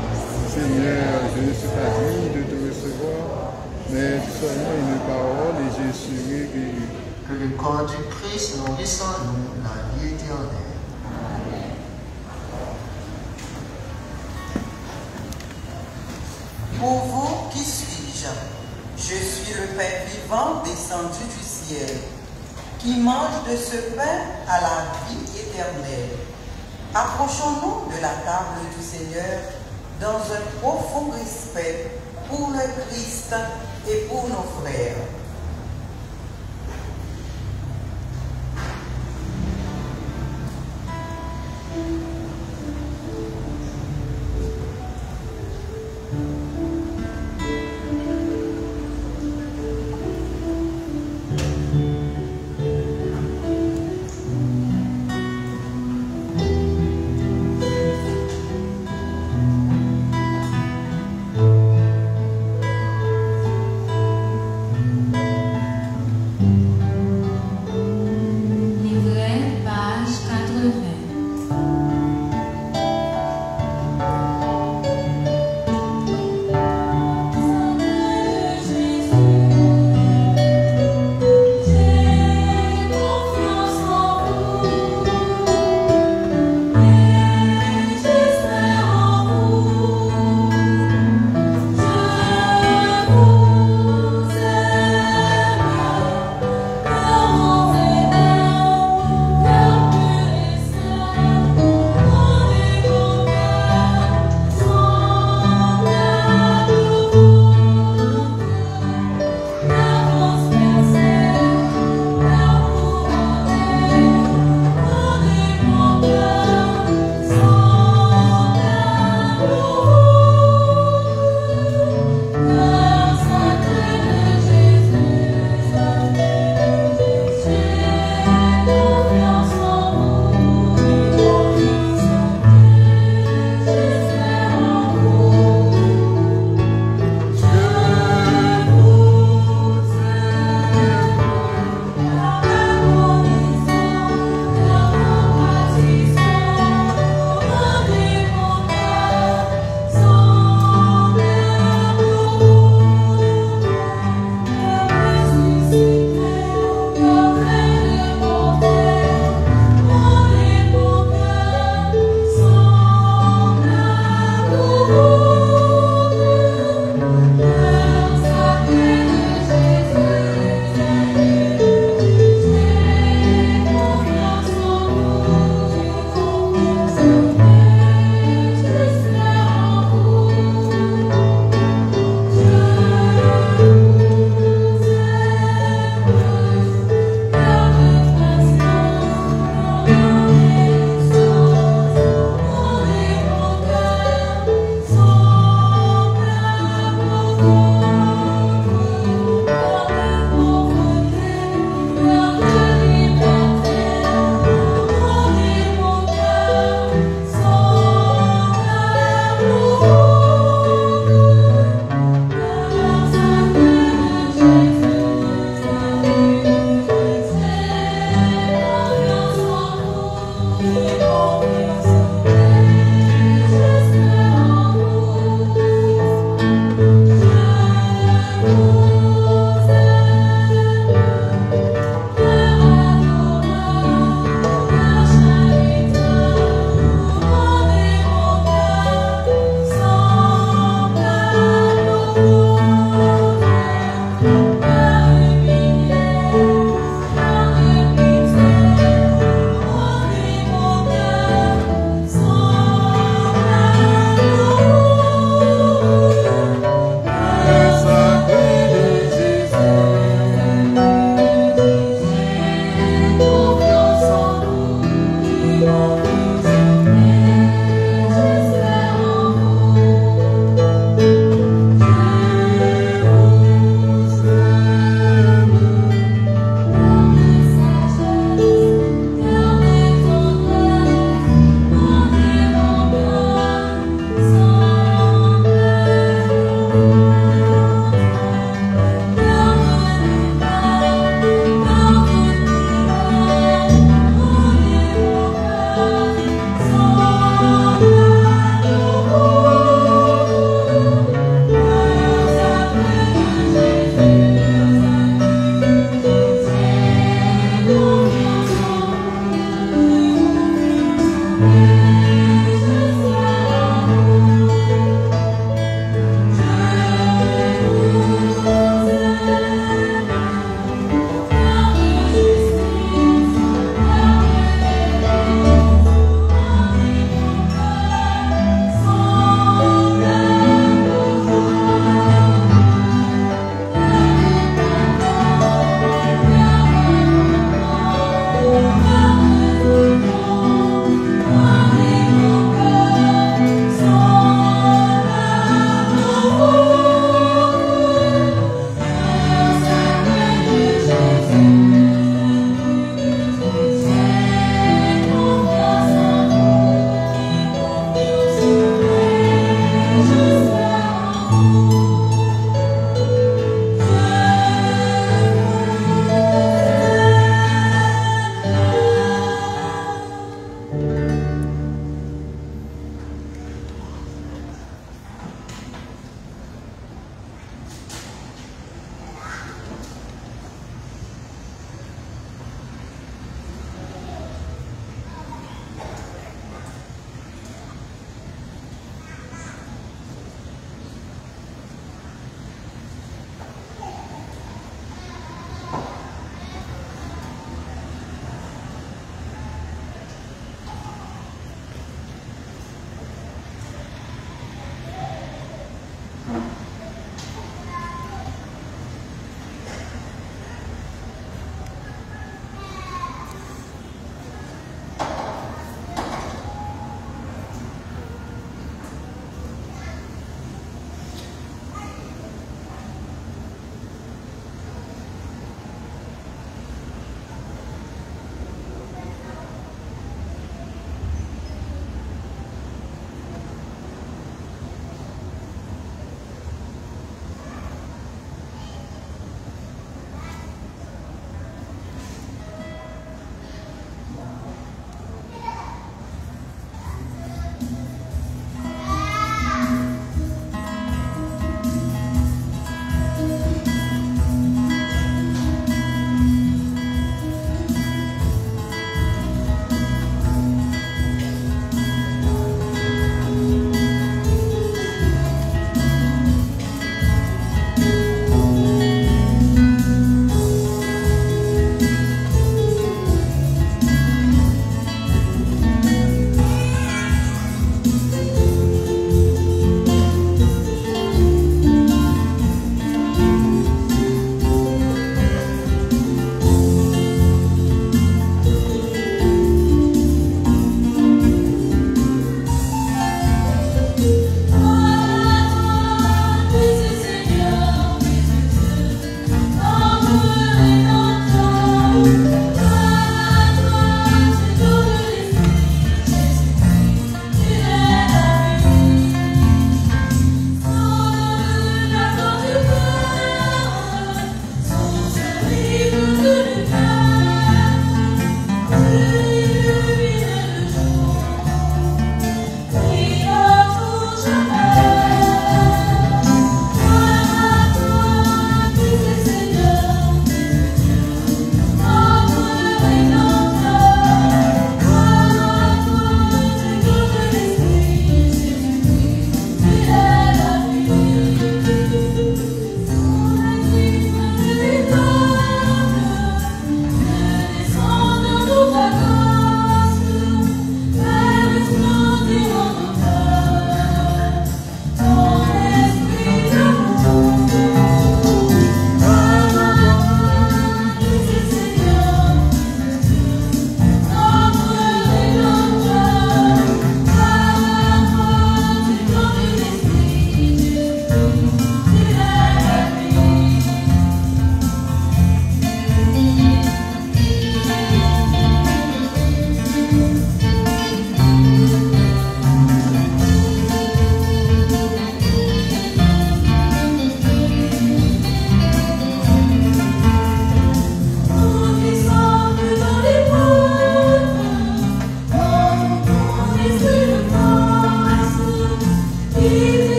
Seigneur, je ne suis pas digne de te recevoir, mais seulement une parole et je serai guéri. Que le corps du Christ nourrisse en nous la vie éternelle. Pour vous, qui suis-je? Je suis le pain vivant descendu du ciel, qui mange de ce pain à la vie éternelle. Approchons-nous de la table du Seigneur dans un profond respect pour le Christ et pour nos frères.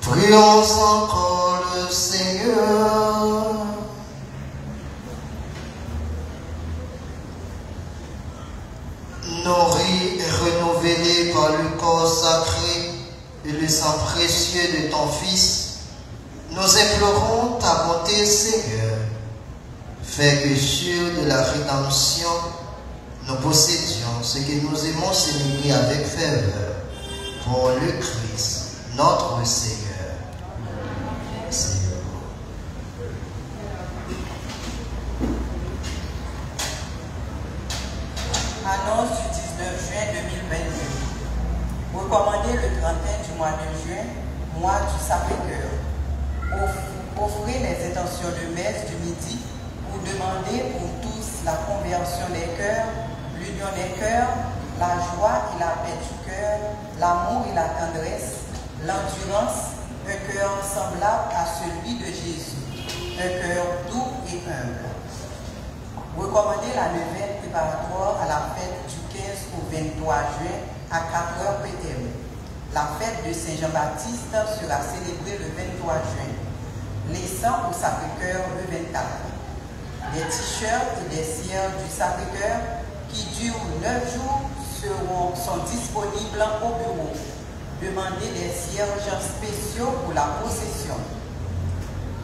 Prions encore le Seigneur. Nourris et renouvelés par le corps sacré et le sang précieux de ton Fils, nous implorons ta bonté, Seigneur. Fais que sûr de la rédemption, nous possédions ce que nous aimons célébrer avec ferveur pour le Christ, notre Seigneur. Seigneur. Annonce du 19 juin 2022. Recommandé le 31 du mois de juin, mois du Sacré-Cœur. Offrez les intentions de messe du midi pour demander pour tous la conversion des cœurs, l'union des cœurs, la joie et la paix du cœur, l'amour et la tendresse, l'endurance, un cœur semblable à celui de Jésus, un cœur doux et humble. Recommandez la neuvaine préparatoire à la fête du 15 au 23 juin à 4h p.m. La fête de Saint-Jean-Baptiste sera célébrée le 23 juin. Les sangs au Sacré-Cœur le 24. Des t-shirts et des cierges du Sacré-Cœur qui durent 9 jours sont disponibles au bureau. Demandez des cierges spéciaux pour la possession.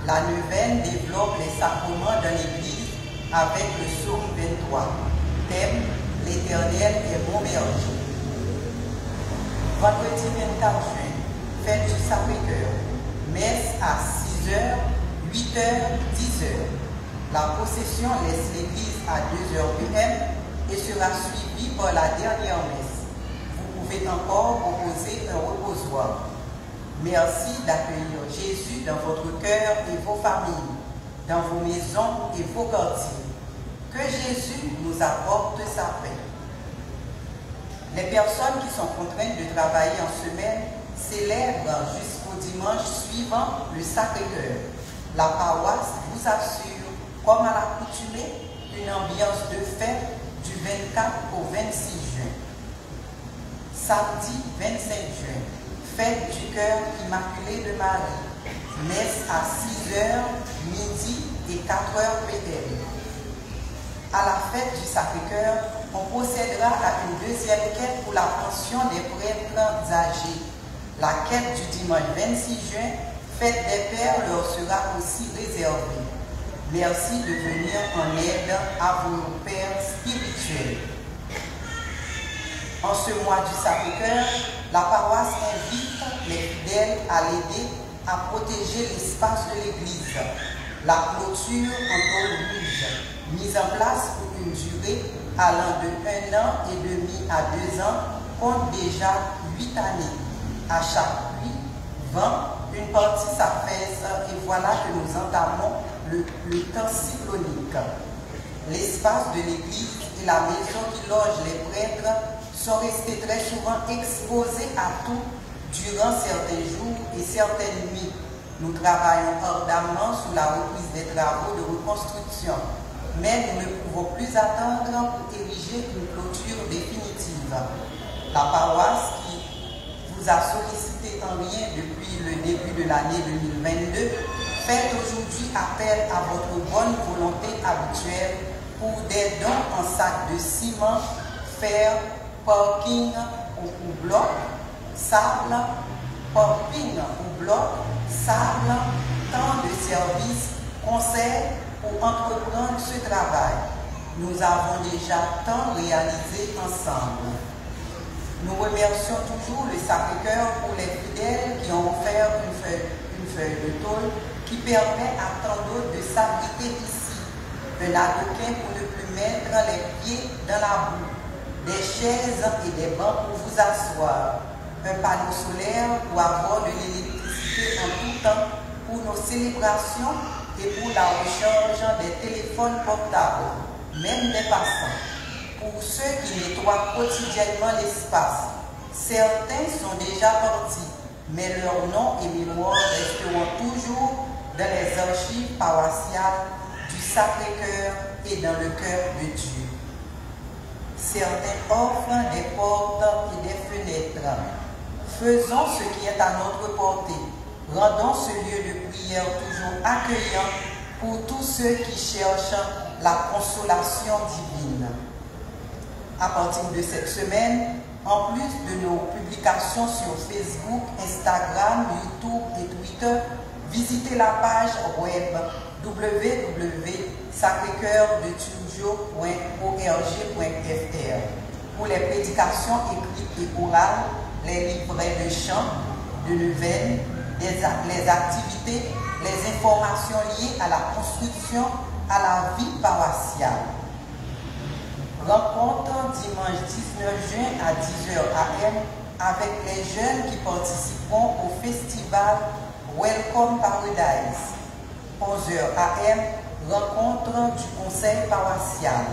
La neuvaine développe les sacrements dans l'Église avec le psaume 23. Thème: l'Éternel est mon berger. Vendredi 24 juin, fête du Sacré-Cœur. Messe à 6h, 8h, 10h. La procession laisse l'église à 2h p.m. et sera suivie par la dernière messe. Vous pouvez encore proposer un reposoir. Merci d'accueillir Jésus dans votre cœur et vos familles, dans vos maisons et vos quartiers. Que Jésus nous apporte sa paix. Les personnes qui sont contraintes de travailler en semaine célèbrent jusqu'au dimanche suivant le Sacré-Cœur. La paroisse vous assure, comme à l'accoutumée, une ambiance de fête du 24 au 26 juin. Samedi 25 juin, fête du cœur immaculé de Marie. Messe à 6h, midi et 4h p.m. À la fête du Sacré-Cœur, on procédera à une deuxième quête pour la pension des prêtres âgés. La quête du dimanche 26 juin, fête des pères, leur sera aussi réservée. Merci de venir en aide à vos pères spirituels. En ce mois du Sacré-Cœur, la paroisse invite les fidèles à l'aider à protéger l'espace de l'église. La clôture en tôle rouge, mise en place pour une durée allant de 1 an et demi à 2 ans, compte déjà 8 années. À chaque pluie, vent, une partie s'affaisse et voilà que nous entamons le temps cyclonique. L'espace de l'église et la maison qui loge les prêtres sont restés très souvent exposés à tout durant certains jours et certaines nuits. Nous travaillons ardemment sous la reprise des travaux de reconstruction, mais nous ne pouvons plus attendre pour ériger une clôture définitive. La paroisse qui vous a sollicité en lien depuis le début de l'année 2022 fait aujourd'hui appel à votre bonne volonté habituelle pour des dons en sac de ciment, fer, parking ou bloc, sable, parking ou bloc, sable, temps de service, conseils pour entreprendre ce travail. Nous avons déjà tant réalisé ensemble. Nous remercions toujours le Sacré-Cœur pour les fidèles qui ont offert une feuille de tôle qui permet à tant d'autres de s'abriter ici, un adoquin pour ne plus mettre les pieds dans la boue, des chaises et des bancs pour vous asseoir, un panneau solaire pour avoir de l'électricité en tout temps pour nos célébrations et pour la recharge des téléphones portables, même des passants. Pour ceux qui nettoient quotidiennement l'espace, certains sont déjà partis, mais leurs noms et mémoires resteront toujours dans les archives paroissiales du Sacré-Cœur et dans le cœur de Dieu. Certains offrent des portes et des fenêtres. Faisons ce qui est à notre portée. Rendons ce lieu de prière toujours accueillant pour tous ceux qui cherchent la consolation divine. À partir de cette semaine, en plus de nos publications sur Facebook, Instagram, YouTube et Twitter, visitez la page web www.sacrécoeurdeturnjo.org.fr pour les prédications écrites et orales, les livrets de chants, de neuvaines, les activités, les informations liées à la construction, à la vie paroissiale. Rencontre dimanche 19 juin à 10h AM avec les jeunes qui participeront au festival Welcome Paradise. 11h AM, rencontre du conseil paroissial.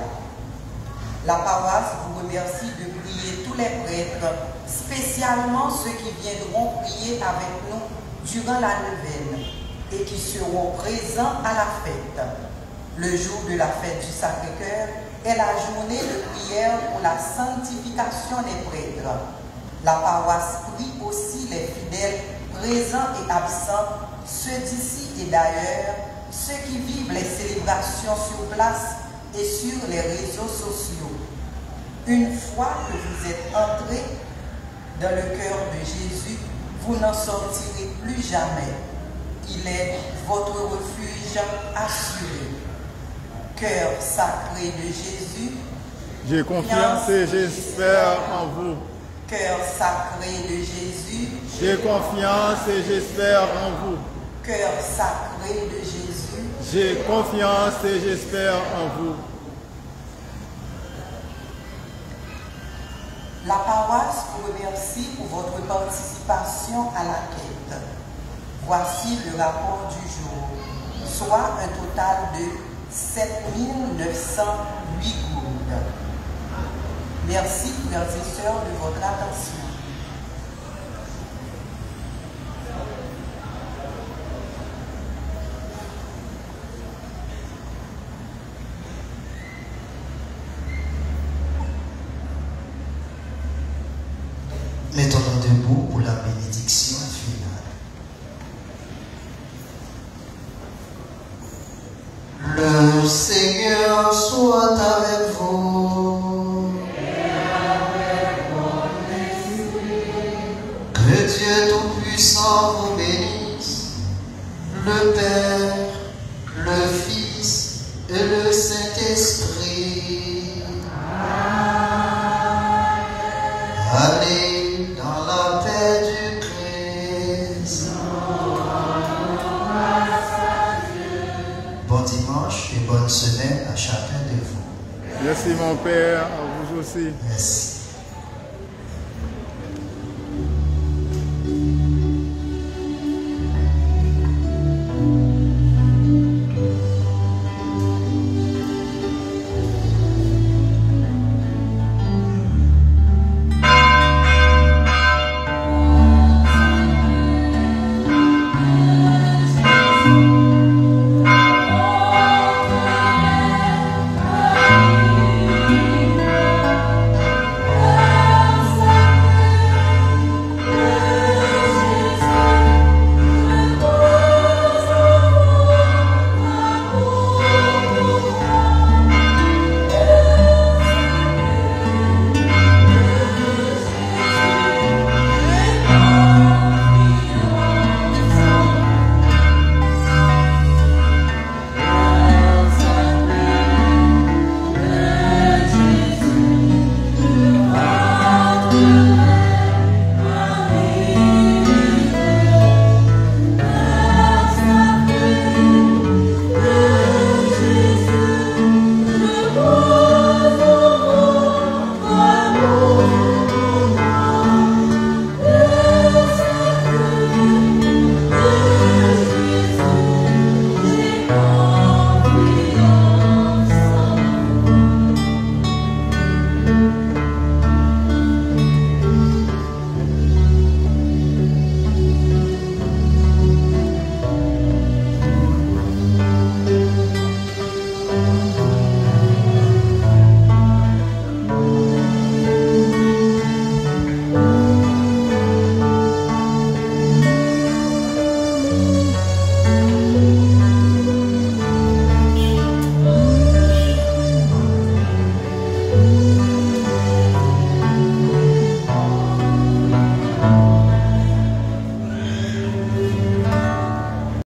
La paroisse vous remercie de prier tous les prêtres, spécialement ceux qui viendront prier avec nous durant la neuvaine et qui seront présents à la fête. Le jour de la fête du Sacré-Cœur est la journée de prière pour la sanctification des prêtres. La paroisse prie aussi les fidèles présents et absents, ceux d'ici et d'ailleurs, ceux qui vivent les célébrations sur place et sur les réseaux sociaux. Une fois que vous êtes entrés dans le cœur de Jésus, vous n'en sortirez plus jamais. Il est votre refuge assuré. Cœur sacré de Jésus, J'ai confiance et j'espère en vous. Cœur sacré de Jésus, J'ai confiance et j'espère en vous. Cœur sacré de Jésus, J'ai confiance et j'espère en vous. la paroisse vous remercie pour votre participation à la quête. Voici le rapport du jour, soit un total de 7908 gourdes. Merci, frères et sœurs, de votre attention. Mettons-nous debout pour la bénédiction finale. Le Seigneur soit avec vous. Que Dieu Tout-Puissant vous bénisse, le Père, le Fils et le Saint-Esprit. Allez dans la paix du Christ. Bon dimanche et bonne semaine à chacun de vous. Merci mon Père, à vous aussi. Merci.